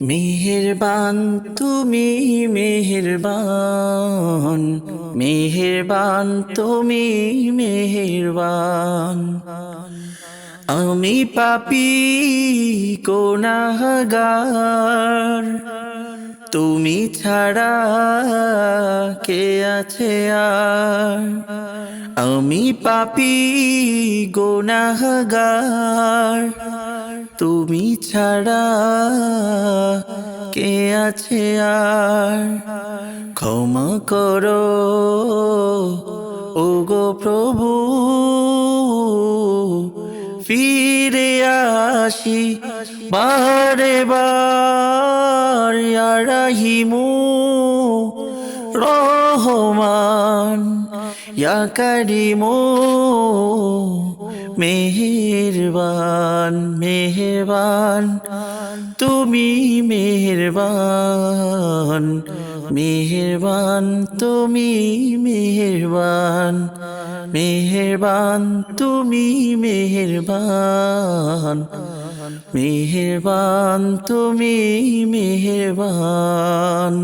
মেহেরবান তুমি মেহেরবান, মেহেরবান তুমি মেহেরবান। আমি পাপী গুনাহগার, তুমি ছাড়া কে আছে আর। আমি পাপী গুনাহগার, তুমি ছাড়া কে আছে আর। ক্ষমা করো ওগো প্রভু, ফিরে আসি বারে বার। ইয়া রাহিমু রহমান, ইয়া করিমু মেহেরবান। মেহেরবান তুমি মেহেরবান, মেহেরবান তুমি মেহেরবান। মেহেরবান তুমি মেহেরবান, মেহেরবান তুমি মেহেরবান।